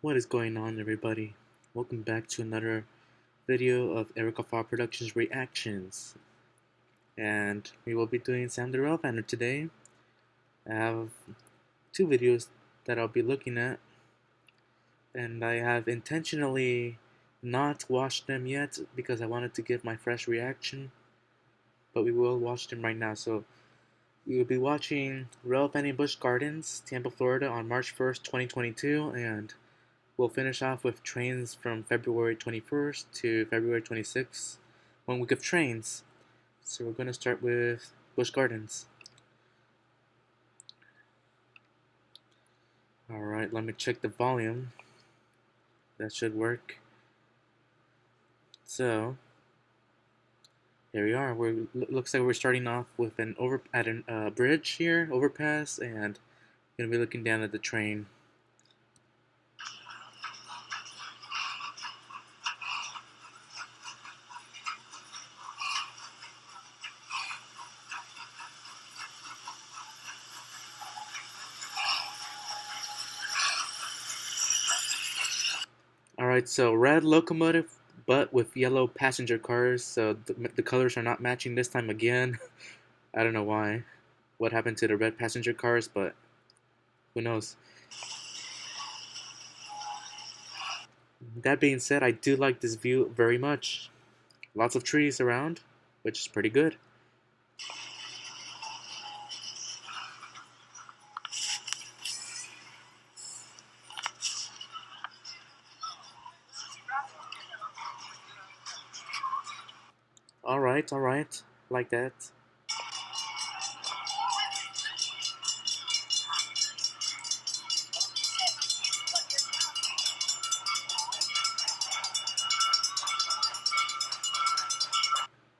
What is going on, everybody? Welcome back to another video of Erica Farr Productions Reactions. And we will be doing Sam the Railfanner today. I have two videos that I'll be looking at, and I have intentionally not watched them yet because I wanted to give my fresh reaction, but we will watch them right now. So we will be watching Railfanning Busch Gardens, Tampa, Florida on March 1st, 2022, and we'll finish off with trains from February 21st to February 26th, 1 week of trains. So we're going to start with Busch Gardens. Alright, let me check the volume. That should work. So, here we are. Looks like we're starting off with an bridge here, overpass, and going to be looking down at the train. Alright, so red locomotive, but with yellow passenger cars, so the colors are not matching this time again. I don't know why. What happened to the red passenger cars, but who knows. That being said, I do like this view very much. Lots of trees around, which is pretty good. Alright, like that.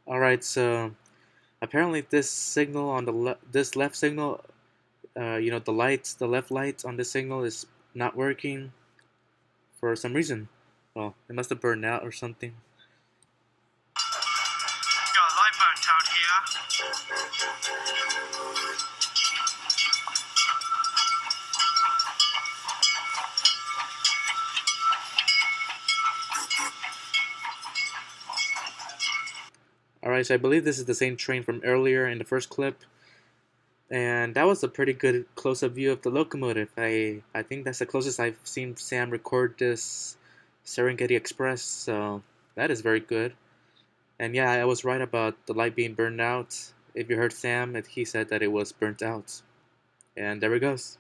Alright, so apparently this signal on this left signal, the left light on this signal is not working for some reason. Well, it must have burned out or something. Got a light burnt out here. Alright, so I believe this is the same train from earlier in the first clip. And that was a pretty good close-up view of the locomotive. I think that's the closest I've seen Sam record this Serengeti Express, so that is very good. And yeah, I was right about the light being burned out. If you heard Sam, he said that it was burnt out. And there it goes.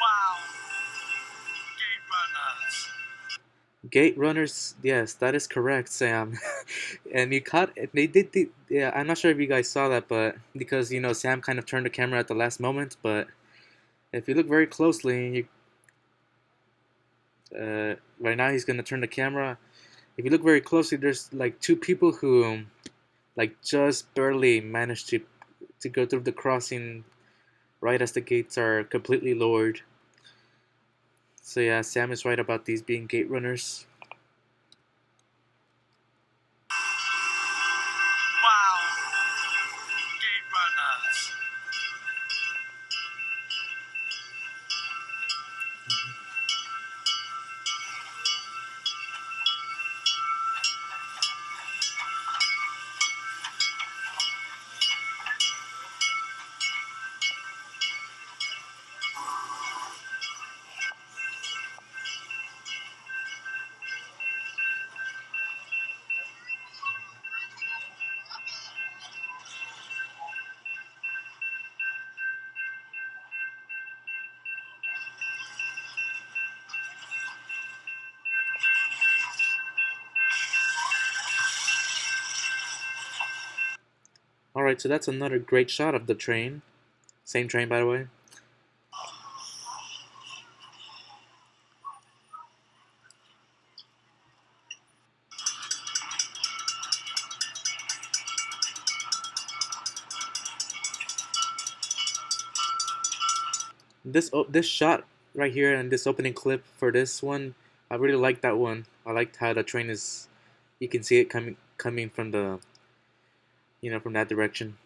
Wow. Gate runners. Gate runners, yes, that is correct, Sam. And you caught, they did the, yeah, I'm not sure if you guys saw that, but because, Sam kind of turned the camera at the last moment, but if you look very closely, right now he's gonna turn the camera. If you look very closely, there's like two people who like just barely managed to go through the crossing right as the gates are completely lowered. So yeah, Sam is right about these being gate runners. Wow. Gate runners. Alright, so that's another great shot of the train. Same train, by the way. this shot right here and this opening clip for this one, I really liked that one. I liked how the train is, you can see it coming from the, from that direction.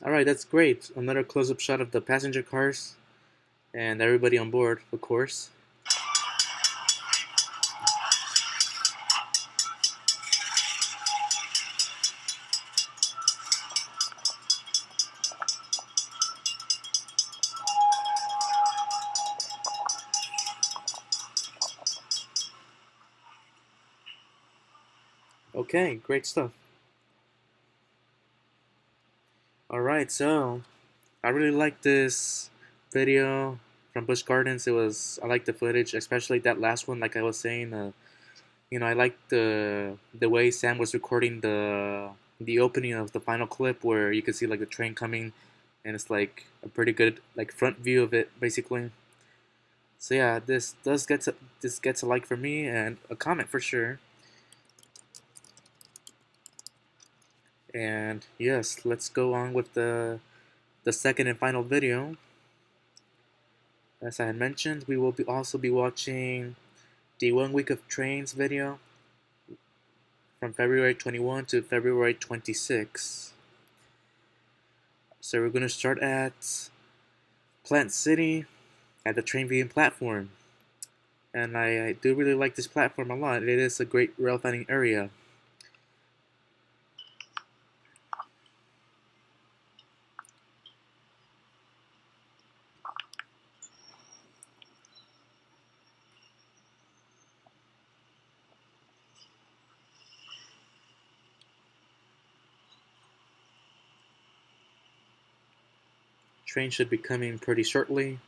All right, that's great. Another close-up shot of the passenger cars and everybody on board, of course. Okay, great stuff. All right, so I really like this video from Busch Gardens. I like the footage, especially that last one. Like I was saying, I like the way Sam was recording the opening of the final clip, where you can see like the train coming, and it's like a pretty good like front view of it, basically. So yeah, this gets a like for me and a comment for sure. And yes, let's go on with the second and final video. As I had mentioned, we will also be watching the 1 week of trains video from February 21 to February 26. So we're going to start at Plant City at the train viewing platform. And I do really like this platform a lot. It is a great rail fanning area. Train should be coming pretty shortly.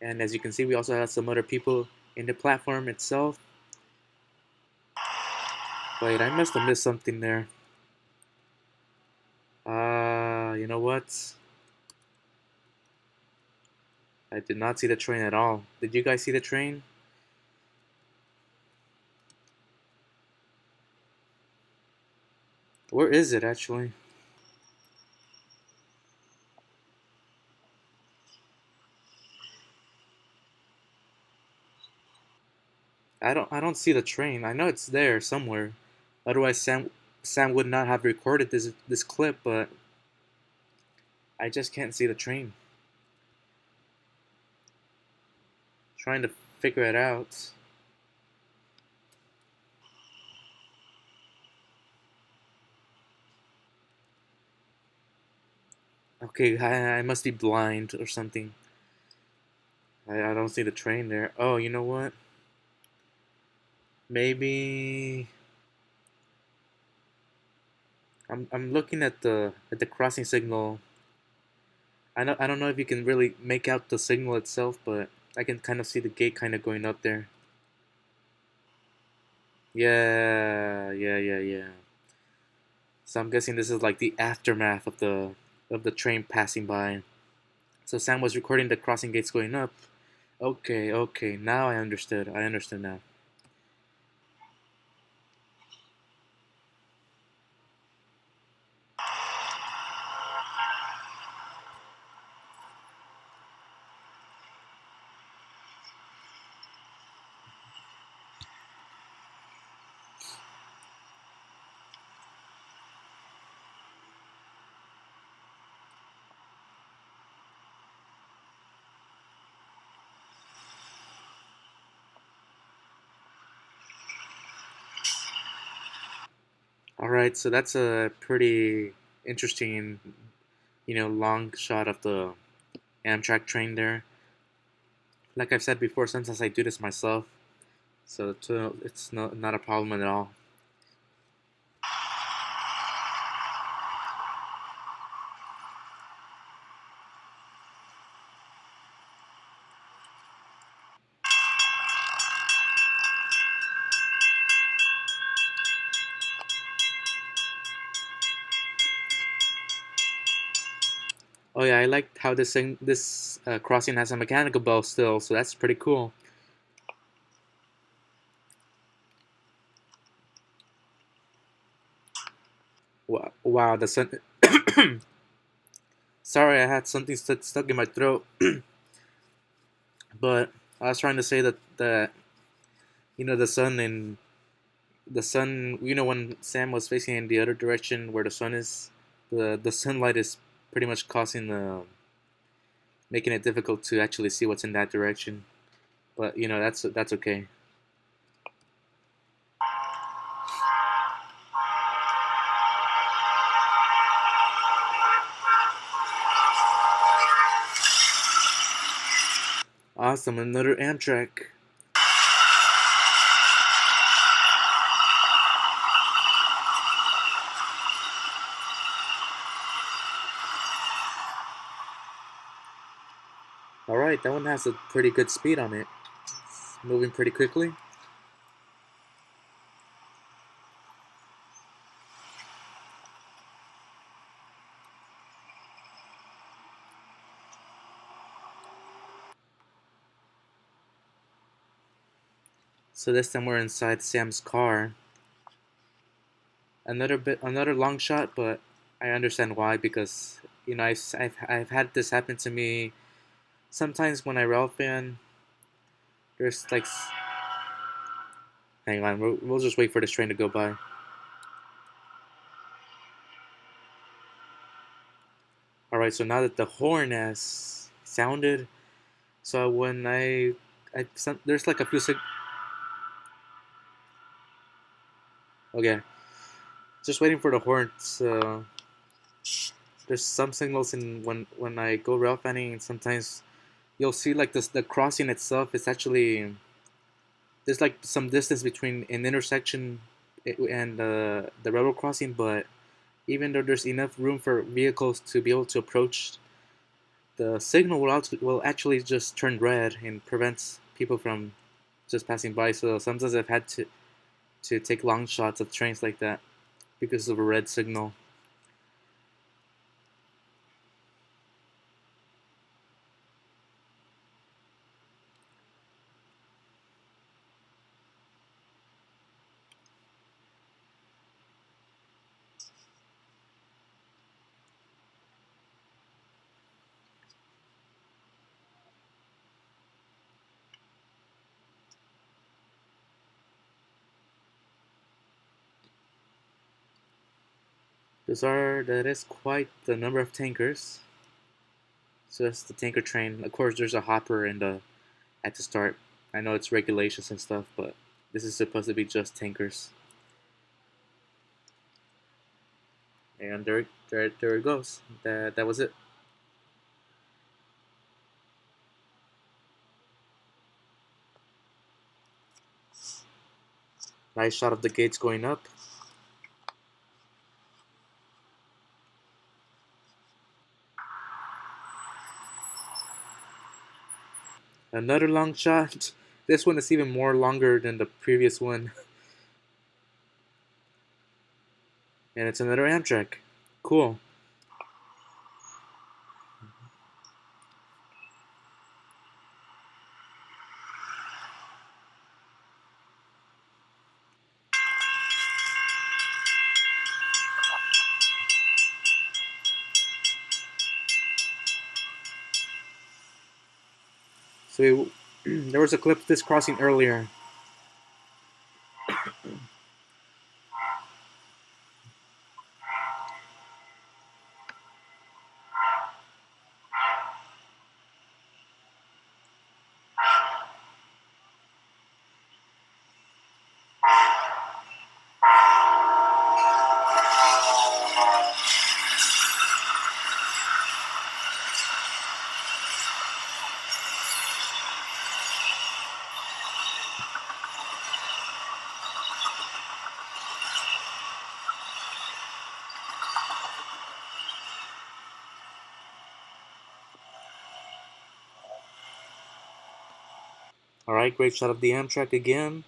And as you can see, we also have some other people in the platform itself. Wait, I must have missed something there. You know what? I did not see the train at all. Did you guys see the train? Where is it actually? I don't see the train. I know it's there somewhere. Otherwise Sam would not have recorded this clip, but I just can't see the train. Trying to figure it out. Okay, I must be blind or something. I don't see the train there. Oh, you know what? Maybe I'm looking at the crossing signal. I don't know if you can really make out the signal itself, but I can kind of see the gate kind of going up there. Yeah, yeah, yeah, yeah. So I'm guessing this is like the aftermath of the train passing by. So Sam was recording the crossing gates going up. Okay, okay. Now I understood. I understand now. All right, so that's a pretty interesting, long shot of the Amtrak train there. Like I've said before, sometimes I do this myself, so it's not a problem at all. Oh yeah, I liked how this crossing has a mechanical bell still, so that's pretty cool. Wow, the sun. Sorry, I had something stuck in my throat, but I was trying to say that the sun and the sun. When Sam was facing in the other direction where the sun is, the sunlight is pretty much causing the making it difficult to actually see what's in that direction. But that's okay. Awesome, another Amtrak. All right, that one has a pretty good speed on it. It's moving pretty quickly. So this time we're inside Sam's car. Another long shot, but I understand why because I've had this happen to me sometimes when I rail fan. There's like, hang on, we'll just wait for this train to go by. All right, so now that the horn has sounded, so when there's like a few okay, just waiting for the horn. So there's some signals in when I go rail fanning, and sometimes you'll see like the crossing itself is actually there's like some distance between an intersection and the railroad crossing, but even though there's enough room for vehicles to be able to approach, the signal will actually just turn red and prevents people from just passing by. So sometimes I've had to take long shots of trains like that because of a red signal. That is quite the number of tankers. So that's the tanker train. Of course, there's a hopper at the start. I know it's regulations and stuff, but this is supposed to be just tankers. And there it goes. That was it. Nice shot of the gates going up. Another long shot. This one is even more longer than the previous one. And it's another Amtrak. Cool. So there was a clip of this crossing earlier. Alright, great shot of the Amtrak again.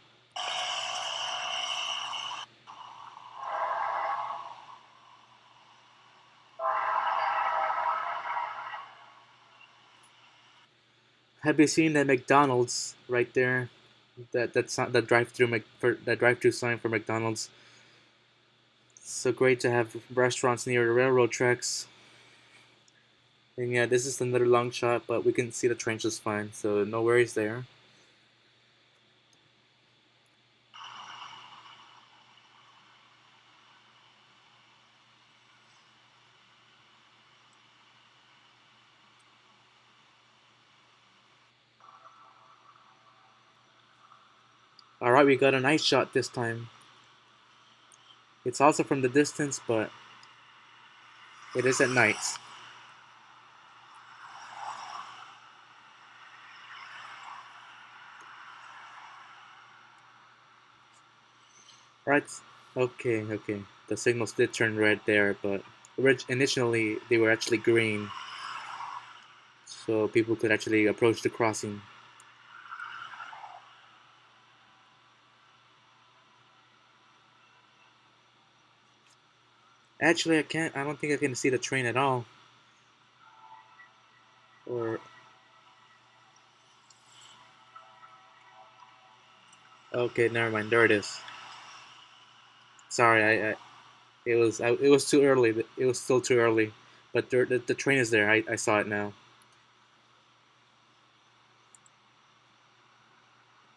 Have you seen that McDonald's right there? That's the drive-through for that drive-through sign for McDonald's. So great to have restaurants near the railroad tracks. And yeah, this is another long shot, but we can see the train just fine, so no worries there. Alright, we got a nice shot this time. It's also from the distance, but it is at night. Right? Okay, okay. The signals did turn red there, but initially they were actually green, so people could actually approach the crossing. Actually, I don't think I can see the train at all. Or, okay, never mind. There it is. Sorry, it was too early. It was still too early, but the train is there. I saw it now.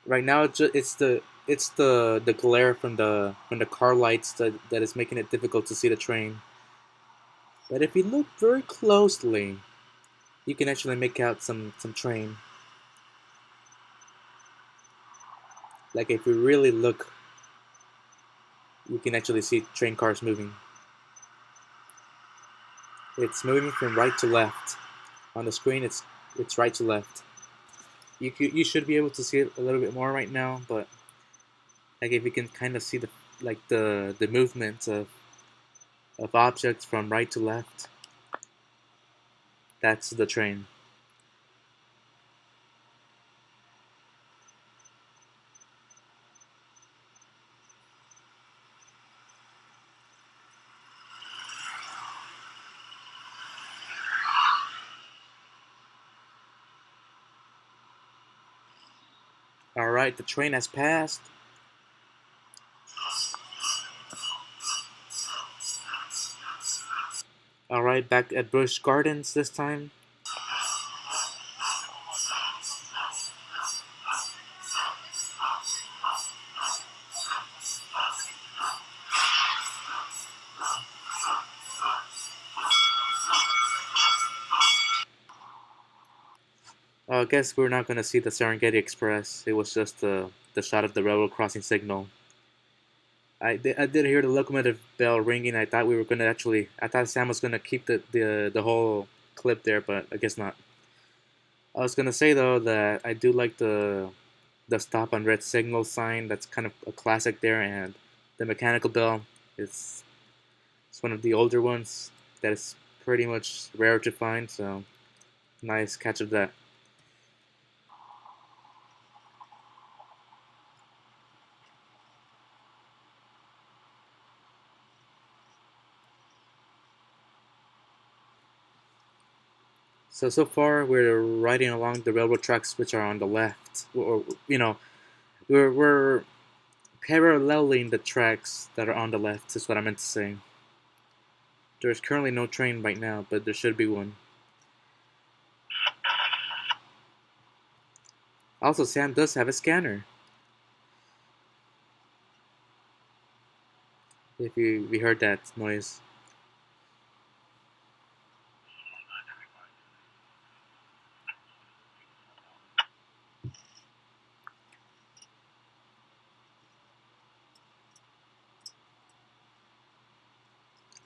Right now, it's the glare from the car lights that is making it difficult to see the train. But if you look very closely, you can actually make out some train. Like if you really look, you can actually see train cars moving. It's moving from right to left. On the screen, it's right to left. You should be able to see it a little bit more right now, but like if you can kind of see the movement of objects from right to left, that's the train. All right, the train has passed. All right, back at Busch Gardens this time. I guess we're not gonna see the Serengeti Express. It was just the shot of the railroad crossing signal. I did hear the locomotive bell ringing. I thought we were gonna actually. I thought Sam was gonna keep the whole clip there, but I guess not. I was gonna say though that I do like the stop on red signal sign. That's kind of a classic there, and the mechanical bell is it's one of the older ones that is pretty much rare to find. So nice catch of that. So far we're riding along the railroad tracks which are on the left, or we're paralleling the tracks that are on the left. Is what I meant to say. There's currently no train right now, but there should be one. Also, Sam does have a scanner. If you we heard that noise.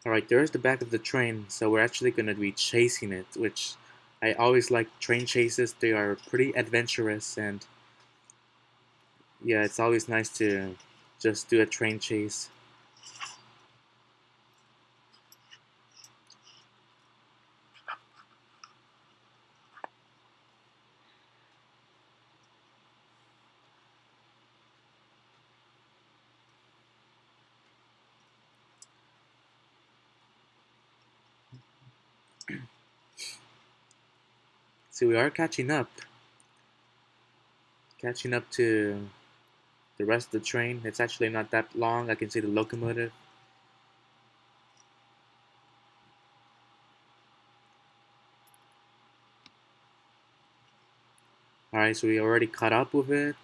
Alright, there's the back of the train, so we're actually going to be chasing it, which I always like train chases. They are pretty adventurous, and yeah, it's always nice to just do a train chase. So we are catching up. catching up to the rest of the train. It's actually not that long. I can see the locomotive. Alright, so we already caught up with it.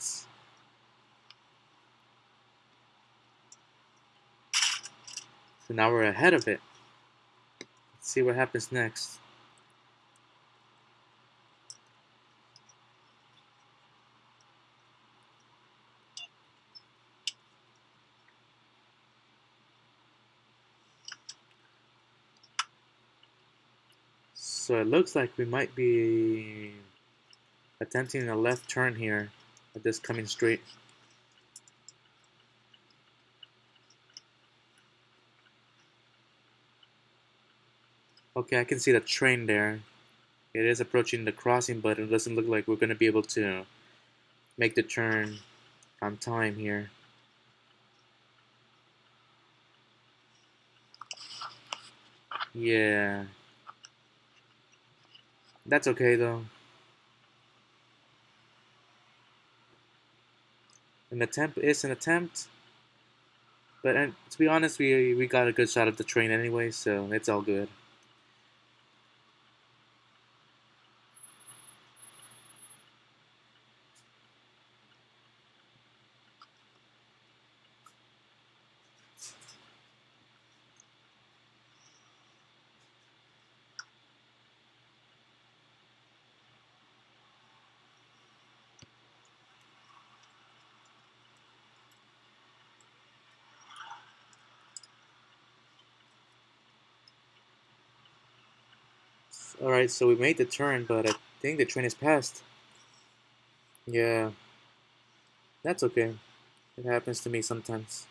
So now we're ahead of it. Let's see what happens next. So it looks like we might be attempting a left turn here at this coming straight. Okay, I can see the train there. It is approaching the crossing, but it doesn't look like we're going to be able to make the turn on time here. Yeah. That's okay though. An attempt is an attempt, but to be honest, we got a good shot of the train anyway, so it's all good. Alright, so we made the turn, but I think the train is passed. Yeah, that's okay. It happens to me sometimes.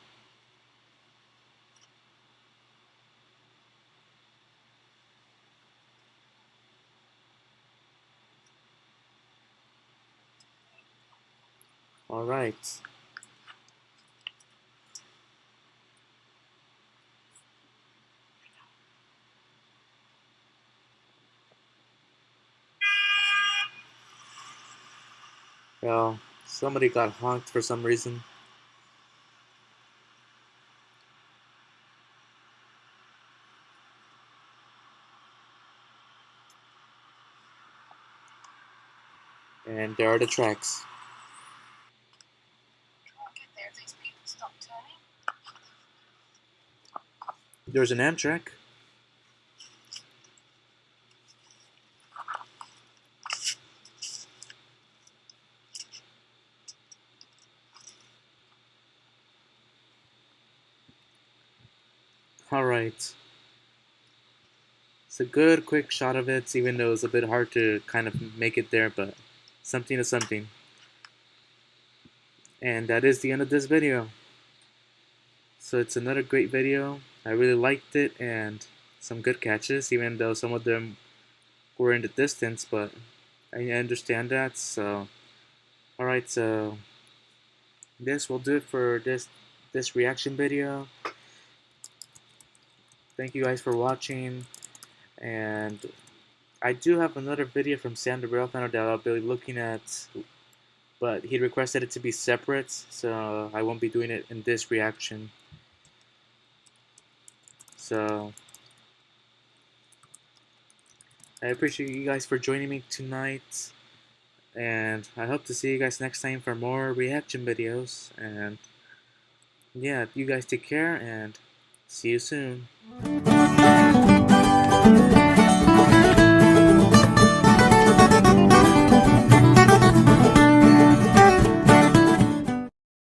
Alright. Well, somebody got honked for some reason. And there are the tracks. There's an Amtrak. Alright. It's a good quick shot of it, even though it's a bit hard to kind of make it there, but something is something. And that is the end of this video. So it's another great video. I really liked it and some good catches, even though some of them were in the distance, but I understand that. So, alright, so this will do it for this reaction video. Thank you guys for watching, and I do have another video from Sam the Railfanner that I'll be looking at, but he requested it to be separate, so I won't be doing it in this reaction. So I appreciate you guys for joining me tonight, and I hope to see you guys next time for more reaction videos. And yeah, you guys take care and see you soon.